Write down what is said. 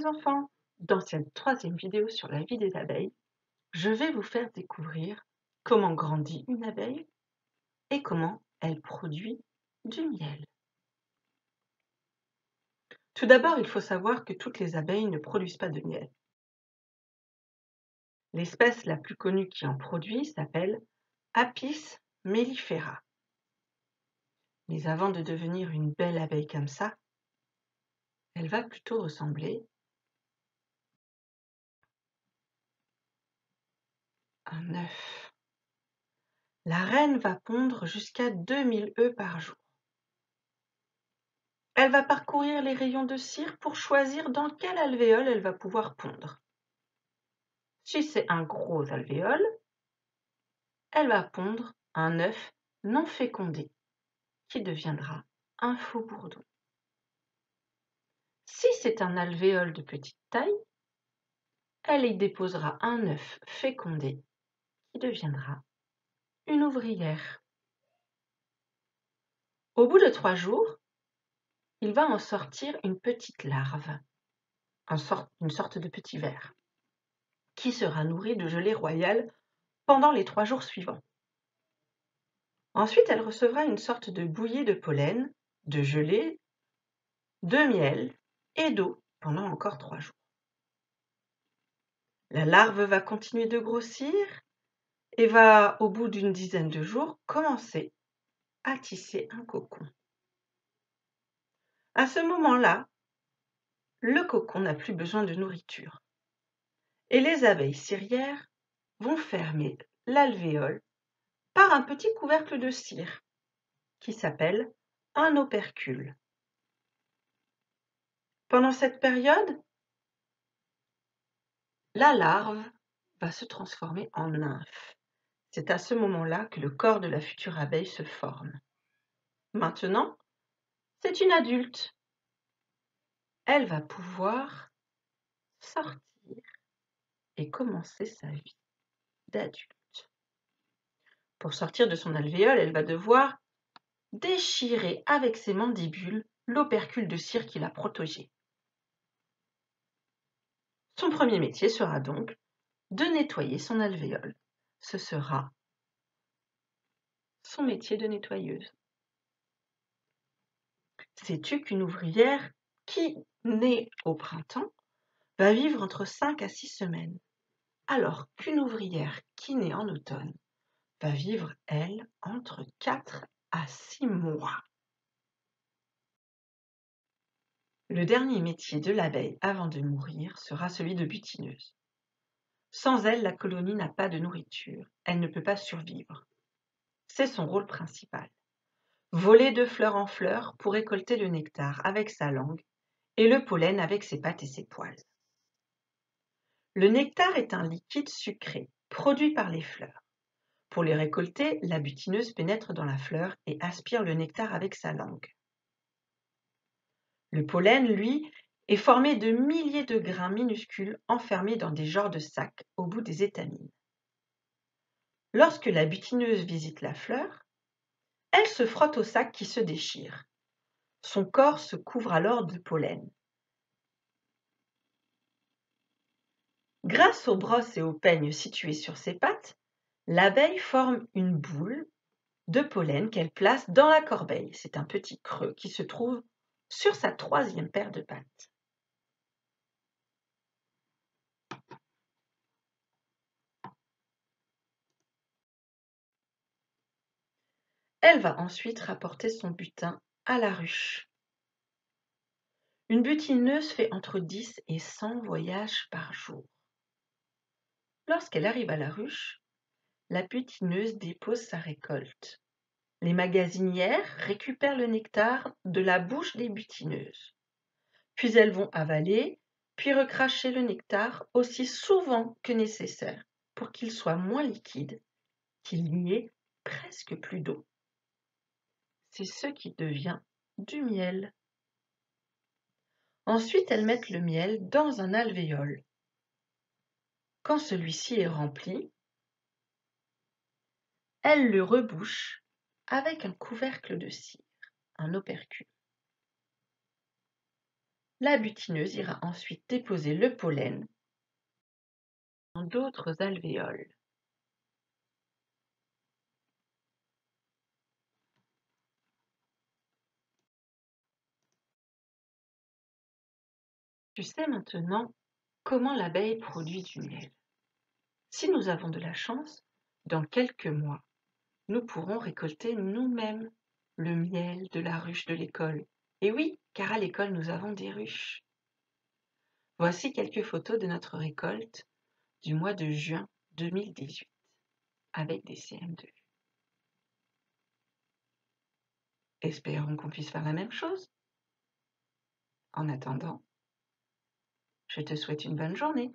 les enfants! Dans cette troisième vidéo sur la vie des abeilles, je vais vous faire découvrir comment grandit une abeille et comment elle produit du miel. Tout d'abord, il faut savoir que toutes les abeilles ne produisent pas de miel. L'espèce la plus connue qui en produit s'appelle Apis mellifera. Mais avant de devenir une belle abeille comme ça, elle va plutôt ressembler à un œuf. La reine va pondre jusqu'à 2000 œufs par jour. Elle va parcourir les rayons de cire pour choisir dans quel alvéole elle va pouvoir pondre. Si c'est un gros alvéole, elle va pondre un œuf non fécondé qui deviendra un faux bourdon. Si c'est un alvéole de petite taille, elle y déposera un œuf fécondé qui deviendra une ouvrière. Au bout de 3 jours, il va en sortir une petite larve, une sorte de petit ver, qui sera nourri de gelée royale pendant les 3 jours suivants. Ensuite, elle recevra une sorte de bouillie de pollen, de gelée, de miel et d'eau pendant encore 3 jours. La larve va continuer de grossir et va, au bout d'une dizaine de jours, commencer à tisser un cocon. À ce moment-là, le cocon n'a plus besoin de nourriture et les abeilles cirières vont fermer l'alvéole par un petit couvercle de cire qui s'appelle un opercule. Pendant cette période, la larve va se transformer en nymphe. C'est à ce moment-là que le corps de la future abeille se forme. Maintenant, c'est une adulte. Elle va pouvoir sortir et commencer sa vie d'adulte. Pour sortir de son alvéole, elle va devoir déchirer avec ses mandibules l'opercule de cire qui l'a protégée. Son premier métier sera donc de nettoyer son alvéole. Ce sera son métier de nettoyeuse. Sais-tu qu'une ouvrière qui naît au printemps va vivre entre 5 à 6 semaines, alors qu'une ouvrière qui naît en automne va vivre, elle, entre 4 à 6 mois. Le dernier métier de l'abeille avant de mourir sera celui de butineuse. Sans elle, la colonie n'a pas de nourriture, elle ne peut pas survivre. C'est son rôle principal. Voler de fleur en fleur pour récolter le nectar avec sa langue et le pollen avec ses pattes et ses poils. Le nectar est un liquide sucré produit par les fleurs. Pour les récolter, la butineuse pénètre dans la fleur et aspire le nectar avec sa langue. Le pollen, lui, est formé de milliers de grains minuscules enfermés dans des genres de sacs au bout des étamines. Lorsque la butineuse visite la fleur, elle se frotte au sac qui se déchire. Son corps se couvre alors de pollen. Grâce aux brosses et aux peignes situés sur ses pattes, l'abeille forme une boule de pollen qu'elle place dans la corbeille. C'est un petit creux qui se trouve sur sa 3e paire de pattes. Elle va ensuite rapporter son butin à la ruche. Une butineuse fait entre 10 et 100 voyages par jour. Lorsqu'elle arrive à la ruche, la butineuse dépose sa récolte. Les magasinières récupèrent le nectar de la bouche des butineuses. Puis elles vont avaler, puis recracher le nectar aussi souvent que nécessaire pour qu'il soit moins liquide, qu'il n'y ait presque plus d'eau. C'est ce qui devient du miel. Ensuite, elles mettent le miel dans un alvéole. Quand celui-ci est rempli, elles le rebouchent avec un couvercle de cire, un opercule. La butineuse ira ensuite déposer le pollen dans d'autres alvéoles. Tu sais maintenant comment l'abeille produit du miel. Si nous avons de la chance, dans quelques mois, nous pourrons récolter nous-mêmes le miel de la ruche de l'école. Et oui, car à l'école, nous avons des ruches. Voici quelques photos de notre récolte du mois de juin 2018 avec des CM2. Espérons qu'on puisse faire la même chose. En attendant, je te souhaite une bonne journée.